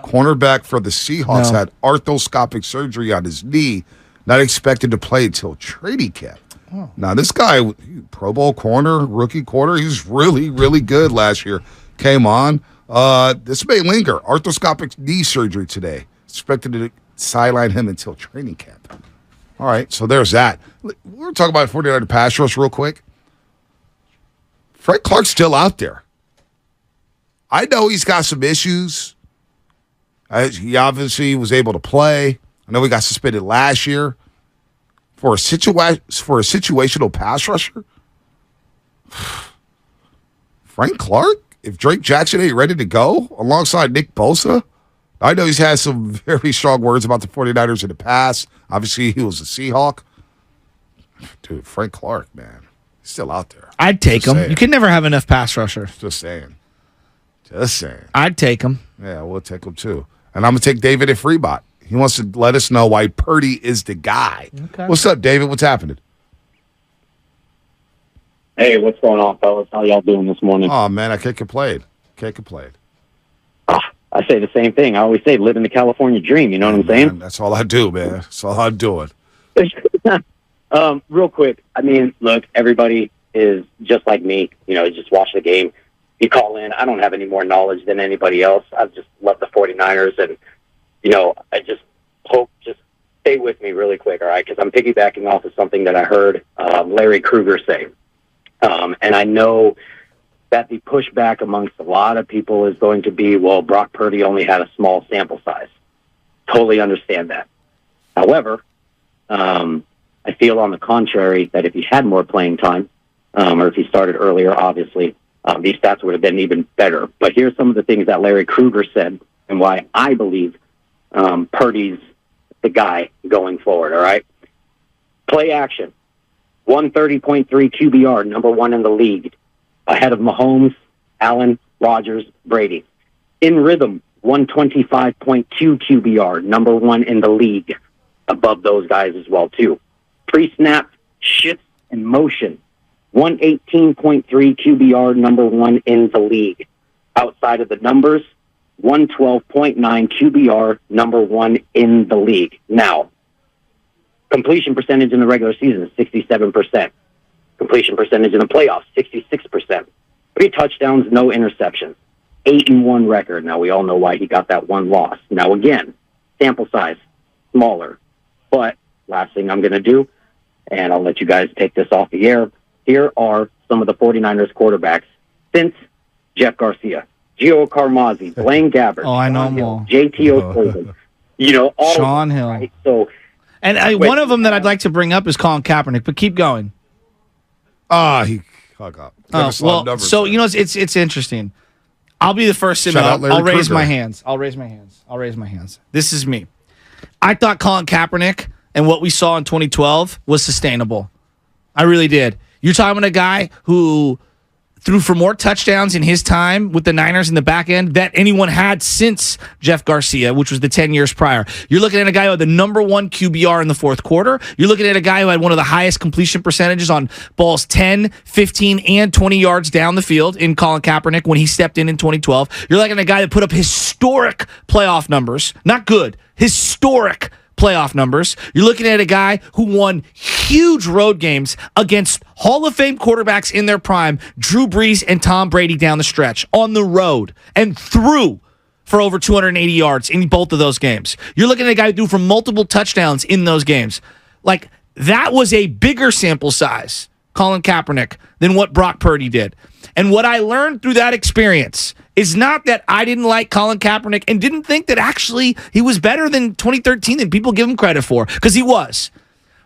cornerback for the Seahawks, No. had arthroscopic surgery on his knee, not expected to play until training camp. Oh. Now, this guy, Pro Bowl corner, rookie corner, he was really, really good last year. Came on. This may linger. Arthroscopic knee surgery today. Expected to sideline him until training camp. All right, so there's that. We're talking about 49er pass rush real quick. Frank Clark's still out there. I know he's got some issues. He obviously was able to play. I know he got suspended last year. For a situational pass rusher, Frank Clark, if Drake Jackson ain't ready to go alongside Nick Bosa, I know he's had some very strong words about the 49ers in the past. Obviously, he was a Seahawk. Dude, Frank Clark, man, he's still out there. I'd take Just him. saying. You can never have enough pass rushers. Just saying. Just saying. I'd take him. Yeah, we'll take him too. And I'm going to take David at Freebot. He wants to let us know why Purdy is the guy. Okay. What's up, David? What's happening? Hey, what's going on, fellas? How y'all doing this morning? Oh, man, I can't complain. Can't complain. I say the same thing. I always say, living the California dream. You know what I'm saying? Man, that's all I do, man. That's all I'm doing. Real quick, I mean, look, everybody is just like me. You know, just watch the game. You call in. I don't have any more knowledge than anybody else. I just love the 49ers, and, you know, I just hope, just stay with me really quick, all right? Because I'm piggybacking off of something that I heard Larry Krueger say. And I know that the pushback amongst a lot of people is going to be, well, Brock Purdy only had a small sample size. Totally understand that. However, I feel on the contrary that if he had more playing time, or if he started earlier, obviously, these stats would have been even better. But here's some of the things that Larry Krueger said and why I believe Purdy's the guy going forward, all right? Play action. 130.3 QBR, number one in the league, ahead of Mahomes, Allen, Rodgers, Brady. In rhythm, 125.2 QBR, number one in the league, above those guys as well, too. Pre-snap, shifts, and motion, 118.3 QBR, number one in the league. Outside of the numbers, 112.9 QBR, number one in the league. Now, completion percentage in the regular season is 67%. Completion percentage in the playoffs, 66%. 3 touchdowns, no interceptions. 8-1 record. Now, we all know why he got that one loss. Now, again, sample size, smaller. But last thing I'm going to do, and I'll let you guys take this off the air, here are some of the 49ers quarterbacks since Jeff Garcia, Gio Carmazzi, Blaine Gabbert, Oh, I know Sean them Hill, all. JT O'Sullivan. You know, all Sean of them, Hill. right? So, And one of them that I'd like to bring up is Colin Kaepernick, but keep going. He hung up. Never saw Well, numbers so, there. you know, it's interesting. I'll be the first to Shout know. out Larry I'll raise Krueger. my hands. I'll raise my hands. This is me. I thought Colin Kaepernick and what we saw in 2012 was sustainable. I really did. You're talking about a guy who threw for more touchdowns in his time with the Niners in the back end that anyone had since Jeff Garcia, which was the 10 years prior. You're looking at a guy who had the number one QBR in the fourth quarter. You're looking at a guy who had one of the highest completion percentages on balls 10, 15, and 20 yards down the field in Colin Kaepernick when he stepped in 2012. You're looking at a guy that put up historic playoff numbers. Not good. Historic playoff numbers. You're looking at a guy who won huge road games against Hall of Fame quarterbacks in their prime, Drew Brees and Tom Brady down the stretch on the road and threw for over 280 yards in both of those games. You're looking at a guy who threw for multiple touchdowns in those games. Like, that was a bigger sample size, Colin Kaepernick, than what Brock Purdy did. And what I learned through that experience is not that I didn't like Colin Kaepernick and didn't think that actually he was better than 2013 than people give him credit for, because he was.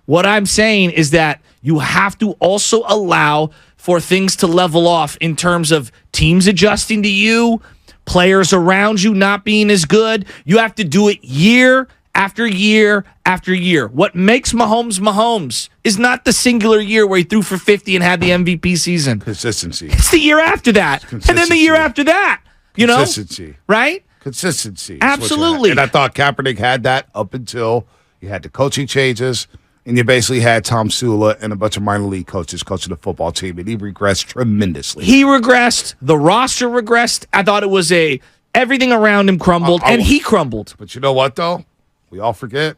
What I'm saying is that you have to also allow for things to level off in terms of teams adjusting to you, players around you not being as good. You have to do it year after year after year. What makes Mahomes is not the singular year where he threw for 50 and had the MVP season. Consistency. It's the year after that. And then the year after that. You know? Consistency. Right? Consistency. is what you Absolutely. had. And I thought Kaepernick had that up until you had the coaching changes, and you basically had Tom Sula and a bunch of minor league coaches coaching the football team, and he regressed tremendously. He regressed. The roster regressed. I thought it was a Everything around him crumbled, and he crumbled. But you know what, though? We all forget.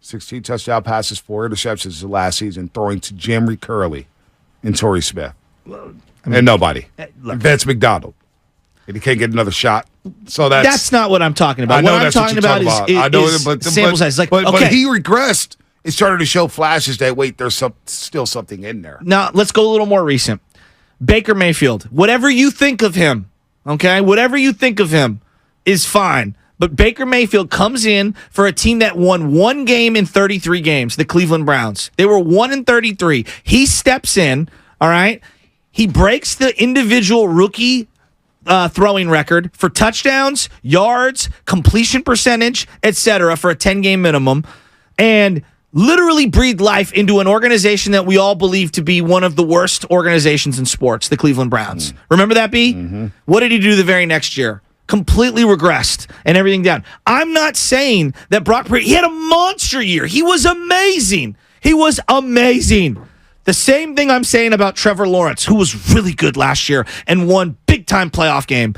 16 touchdown passes, 4 interceptions the last season, throwing to Jamry Curley and Torrey Smith. And nobody. Vince McDonald. And he can't get another shot. So that's not what I'm talking about. What I'm talking about is sample size. But he regressed. It started to show flashes that, wait, there's still something in there. Now, let's go a little more recent. Baker Mayfield. Whatever you think of him, okay? Whatever you think of him is fine. But Baker Mayfield comes in for a team that won 1 game in 33 games, the Cleveland Browns. They were 1-33. He steps in, all right? He breaks the individual rookie throwing record for touchdowns, yards, completion percentage, etc. for a 10-game minimum, and literally breathed life into an organization that we all believe to be one of the worst organizations in sports, the Cleveland Browns. Remember that, B? Mm-hmm. What did he do the very next year? Completely regressed and everything down. I'm not saying that Brock Purdy, he had a monster year. He was amazing. He was amazing. The same thing I'm saying about Trevor Lawrence, who was really good last year and won big-time playoff game.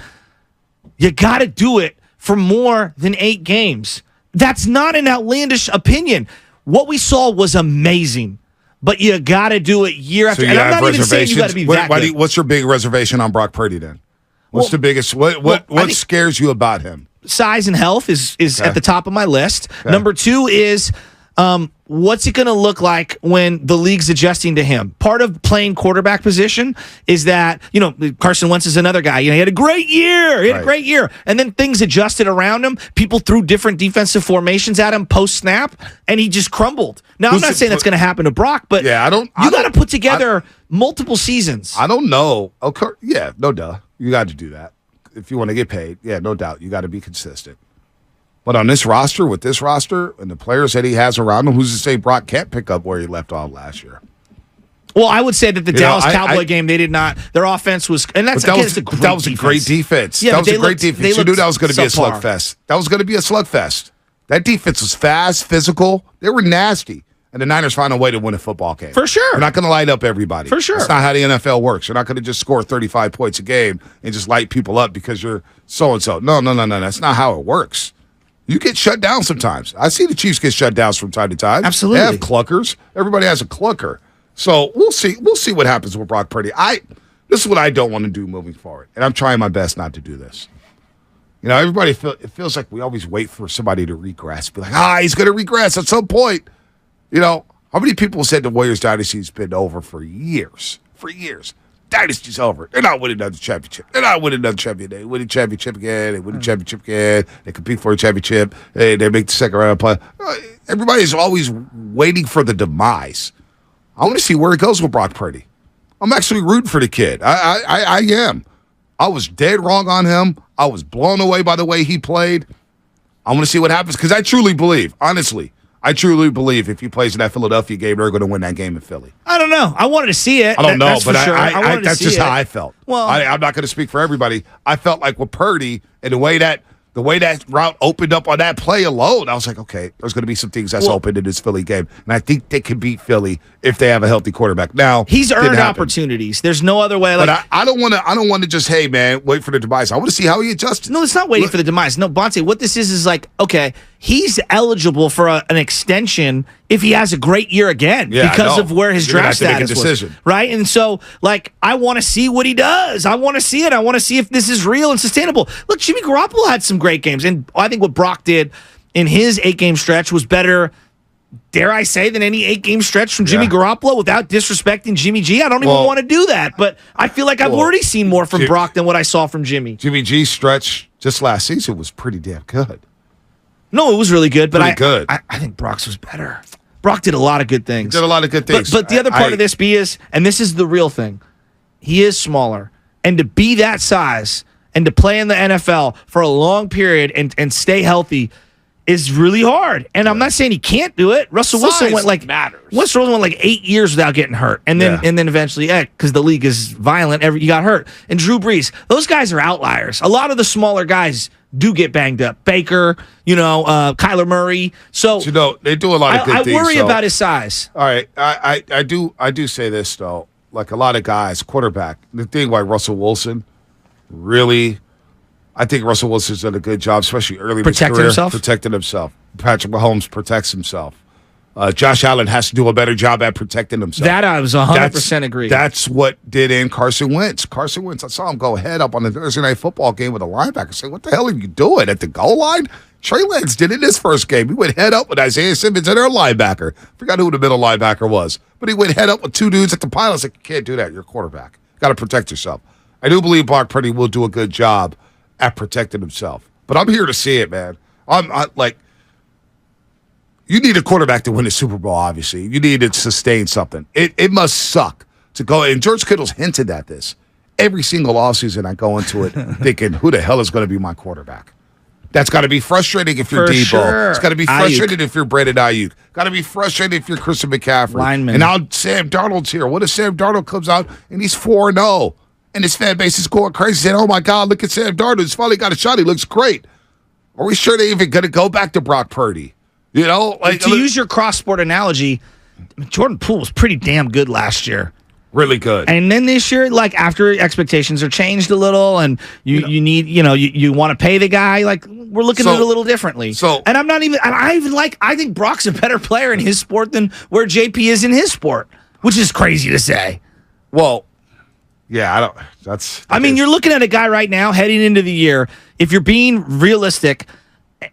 You got to do it for more than 8 games. That's not an outlandish opinion. What we saw was amazing, but you got to do it year after. And I'm not even saying you got to be that good. What's your big reservation on Brock Purdy then? What's the biggest? What scares you about him? Size and health is at the top of my list. Okay. Number 2 is what's it going to look like when the league's adjusting to him? Part of playing quarterback position is that, Carson Wentz is another guy. He had a great year. And then things adjusted around him. People threw different defensive formations at him post-snap, and he just crumbled. Now, I'm not saying that's going to happen to Brock, but you got to put together multiple seasons. I don't know. Okay, yeah, no duh. You got to do that. If you want to get paid, yeah, no doubt. You got to be consistent. But on this roster, with this roster, and the players that he has around him, who's to say Brock can't pick up where he left off last year? Well, I would say that the Dallas Cowboy game, they did not. Their offense was, and that was a great defense. Yeah, that was a great defense. You knew that was going to be a slugfest. That was going to be a slugfest. That defense was fast, physical. They were nasty. And the Niners found a way to win a football game. For sure. They're not going to light up everybody. For sure. That's not how the NFL works. You're not going to just score 35 points a game and just light people up because you're so-and-so. No. That's not how it works. You get shut down sometimes. I see the Chiefs get shut down from time to time. Absolutely. They have clunkers. Everybody has a clunker. So we'll see. We'll see what happens with Brock Purdy. This is what I don't want to do moving forward. And I'm trying my best not to do this. Everybody it feels like we always wait for somebody to regress. Be like, he's going to regress at some point. How many people said the Warriors dynasty's been over for years? For years. Dynasty's over. They're not winning another championship. They're not winning another championship. They win a championship again. They win a championship again. They compete for a championship. They make the second round play. Everybody's always waiting for the demise. I want to see where it goes with Brock Purdy. I'm actually rooting for the kid. I am. I was dead wrong on him. I was blown away by the way he played. I want to see what happens because I truly believe, honestly, if he plays in that Philadelphia game, they're going to win that game in Philly. I don't know. I wanted to see it. I don't know, but sure. That's just how I felt. Well, I'm not going to speak for everybody. I felt like with Purdy and the way that route opened up on that play alone, I was like, okay, there's going to be some things that's open in this Philly game, and I think they can beat Philly if they have a healthy quarterback. Now he's earned opportunities. There's no other way. But I don't want to just, hey man, wait for the demise. I want to see how he adjusts. No, it's not waiting for the demise. No, Bonte, what this is like, okay, he's eligible for an extension if he has a great year again because of where his draft status was. Right? And so, I want to see what he does. I want to see it. I want to see if this is real and sustainable. Look, Jimmy Garoppolo had some great games, and I think what Brock did in his 8-game stretch was better, dare I say, than any 8-game stretch from Jimmy Garoppolo without disrespecting Jimmy G. I don't even want to do that, but I feel like I've already seen more from Brock than what I saw from Jimmy. Jimmy G's stretch just last season was pretty damn good. No, it was really good, but I think Brock's was better. Brock did a lot of good things. He did a lot of good things. But the other part of this, B, is, and this is the real thing, he is smaller. And to be that size and to play in the NFL for a long period and stay healthy is really hard. And I'm not saying he can't do it. Russell Wilson went Russell Wilson went 8 years without getting hurt. And then eventually, because the league is violent, he got hurt. And Drew Brees, those guys are outliers. A lot of the smaller guys do get banged up. Baker, Kyler Murray. So they do a lot of good things. I worry about his size. All right. I do say this though. Like a lot of guys, quarterback, the thing why Russell Wilson really I think Russell Wilson's done a good job, especially early in his Protecting career, himself? protecting himself. Patrick Mahomes protects himself. Josh Allen has to do a better job at protecting himself. That I was 100% agree. That's what did in Carson Wentz. Carson Wentz, I saw him go head up on the Thursday Night Football game with a linebacker. I said, what the hell are you doing at the goal line? Trey Lance did it in his first game. He went head up with Isaiah Simmons and their linebacker. Forgot who the middle linebacker was. But he went head up with two dudes at the pile. I was like, you can't do that. You're a quarterback. Got to protect yourself. I do believe Brock Purdy will do a good job at protecting himself. But I'm here to see it, man. I like, you need a quarterback to win a Super Bowl, obviously. You need to sustain something. It must suck to go, and George Kittle's hinted at this. Every single offseason I go into it thinking, who the hell is going to be my quarterback? That's got to be frustrating if you're For Debo. sure. It's got to be frustrating if you're Brandon Ayuk. Got to be frustrating if you're Christian McCaffrey. Lineman. And now Sam Darnold's here. What if Sam Darnold comes out and he's 4-0 and his fan base is going crazy saying, oh my God, look at Sam Darnold. He's finally got a shot. He looks great. Are we sure they're even going to go back to Brock Purdy? You know? Like, to use your cross-sport analogy, Jordan Poole was pretty damn good last year. really good. And then this year, like after expectations are changed a little, and you need, you want to pay the guy, like we're looking at it a little differently. And I think Brock's a better player in his sport than where JP is in his sport, which is crazy to say. Well, yeah, I mean, you're looking at a guy right now heading into the year. If you're being realistic,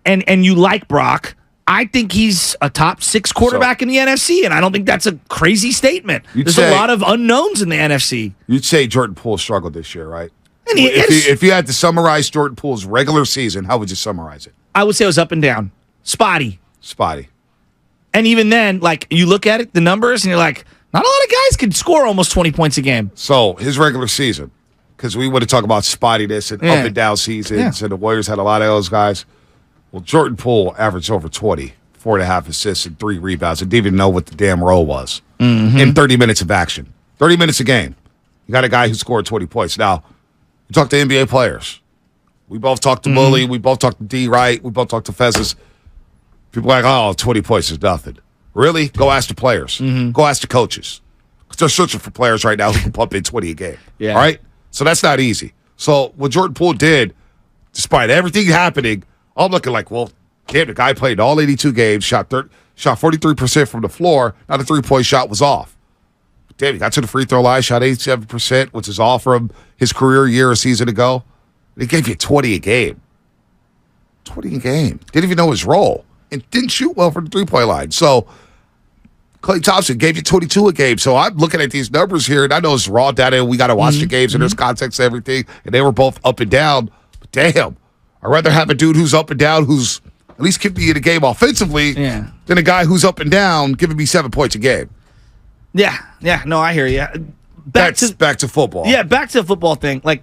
and you like Brock, I think he's a top 6 quarterback in the NFC, and I don't think that's a crazy statement. There's a lot of unknowns in the NFC. You'd say Jordan Poole struggled this year, right? And if you had to summarize Jordan Poole's regular season, how would you summarize it? I would say it was up and down. Spotty. And even then, like, you look at it, the numbers, and you're like, not a lot of guys could score almost 20 points a game. So his regular season, because we want to talk about spottiness and up and down seasons, and the Warriors had a lot of those guys. Well, Jordan Poole averaged over 20, 4.5 assists and 3 rebounds, and didn't even know what the damn role was in 30 minutes of action. 30 minutes a game. You got a guy who scored 20 points. Now, you talk to NBA players. We both talked to Bully. We both talked to D. Wright. We both talked to Fezes. People are like, 20 points is nothing. Really? Go ask the players. Go ask the coaches. Because they're searching for players right now who can pump in 20 a game. Yeah. All right? So that's not easy. So what Jordan Poole did, despite everything happening, I'm looking like, well, damn, the guy played all 82 games, shot 43% from the floor. Now the three-point shot was off. Damn, he got to the free throw line, shot 87%, which is off from his career year a season ago. They gave you 20 a game. 20 a game. Didn't even know his role. And didn't shoot well from the three-point line. So Klay Thompson gave you 22 a game. So I'm looking at these numbers here, and I know it's raw data, and we got to watch the games, and there's context to everything. And they were both up and down. But damn, I'd rather have a dude who's up and down who's at least keeping me in the game offensively than a guy who's up and down giving me 7 points a game. Yeah. No, I hear you. Back to football. Yeah, back to the football thing. Like,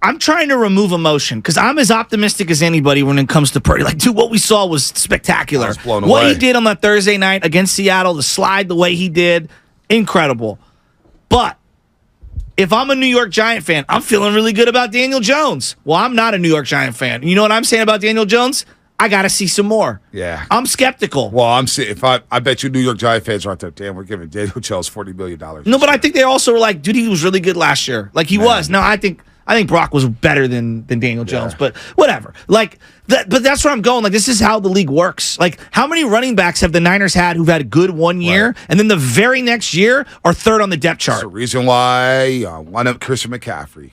I'm trying to remove emotion because I'm as optimistic as anybody when it comes to Purdy. Like, dude, what we saw was spectacular. I was blown what away. he did on that Thursday night against Seattle, the slide, the way he did, incredible. But if I'm a New York Giant fan, I'm feeling really good about Daniel Jones. Well, I'm not a New York Giant fan. You know what I'm saying about Daniel Jones? I got to see some more. Yeah. I'm skeptical. Well, I bet you New York Giant fans are out there, damn, we're giving Daniel Jones $40 million. No, but I think they also were like, dude, he was really good last year. Like, he was. No, I think Brock was better than Daniel Jones, but whatever. Like, but that's where I'm going. Like, this is how the league works. Like, how many running backs have the Niners had who've had a good 1 year, and then the very next year are third on the depth chart? That's the reason why I want up Christian McCaffrey.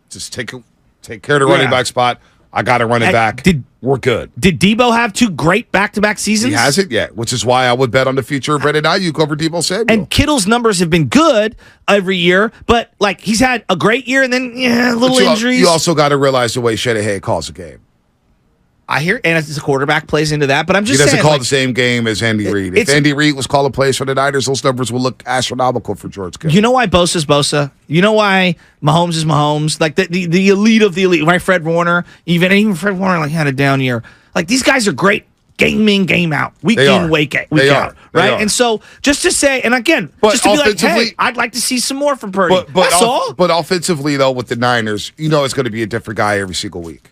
Just take care of the running back spot. I got to run it back. We're good. Did Debo have 2 great back-to-back seasons? He hasn't yet, which is why I would bet on the future of Brandon Ayuk over Debo Samuel. And Kittle's numbers have been good every year, but like he's had a great year and then little injuries. You also got to realize the way Shanahan calls a game. I hear, and as a quarterback plays into that, but I'm just saying. He doesn't call the same game as Andy Reid. If Andy Reid was calling plays for the Niners, those numbers would look astronomical for George Kittle. You know why Bosa's Bosa? You know why Mahomes is Mahomes? Like the elite of the elite, right? Fred Warner, even Fred Warner like had a down year. Like these guys are great game in, game out, week in, week out, right? And so just to say, and again, just to be like, hey, I'd like to see some more from Purdy. That's all. But offensively, though, with the Niners, you know it's going to be a different guy every single week.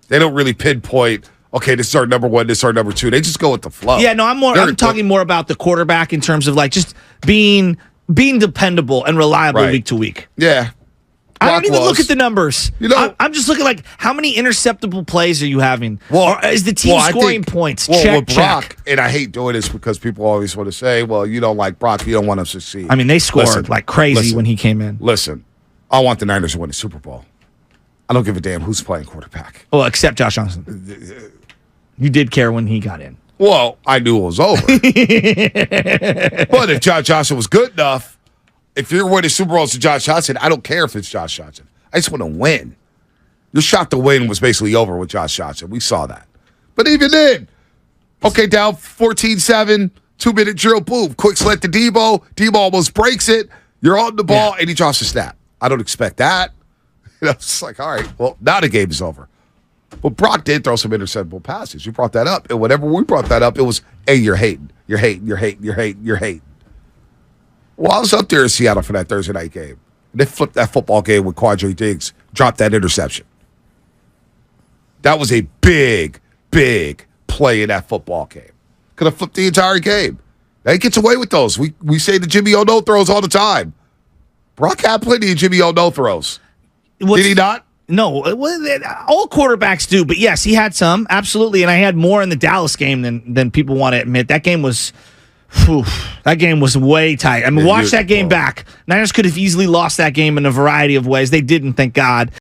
They don't really pinpoint, okay, this is our number 1, this is our number 2. They just go with the flow. Yeah, no, I'm talking more about the quarterback in terms of like just being dependable and reliable week to week. Yeah. I don't Brock even was. look at the numbers. You know- I'm just looking like how many interceptable plays are you having? Well, or is the team I scoring think- points? Well, check, with Brock, check. and I hate doing this because people always want to say, well, you don't like Brock, you don't want him to succeed. I mean, they scored Listen, like crazy listen, when he came in. Listen, I want the Niners to win the Super Bowl. I don't give a damn who's playing quarterback. Well, except Josh Johnson. You did care when he got in. Well, I knew it was over. But if Josh Johnson was good enough, if you're winning Super Bowls to Josh Johnson, I don't care if it's Josh Johnson. I just want to win. Your shot to win was basically over with Josh Johnson. We saw that. But even then, okay, down 14-7, 2-minute drill, boom, quick slant to Debo. Debo almost breaks it. You're on the ball, and he drops a snap. I don't expect that. It's like, all right, well, now the game is over. But Brock did throw some interceptable passes. You brought that up. And whenever we brought that up, it was, hey, you're hating. You're hating. You're hating. You're hating. You're hating. Well, I was up there in Seattle for that Thursday night game. They flipped that football game with Quadre Diggs, dropped that interception. That was a big, big play in that football game. Could have flipped the entire game. Now he gets away with those. We say the Jimmy O-No throws all the time. Brock had plenty of Jimmy O-No throws. Did he not? No, all quarterbacks do, but yes, he had some, absolutely. And I had more in the Dallas game than people want to admit. That game was, that game was way tight. I mean, watch that game back. Niners could have easily lost that game in a variety of ways. They didn't, thank God.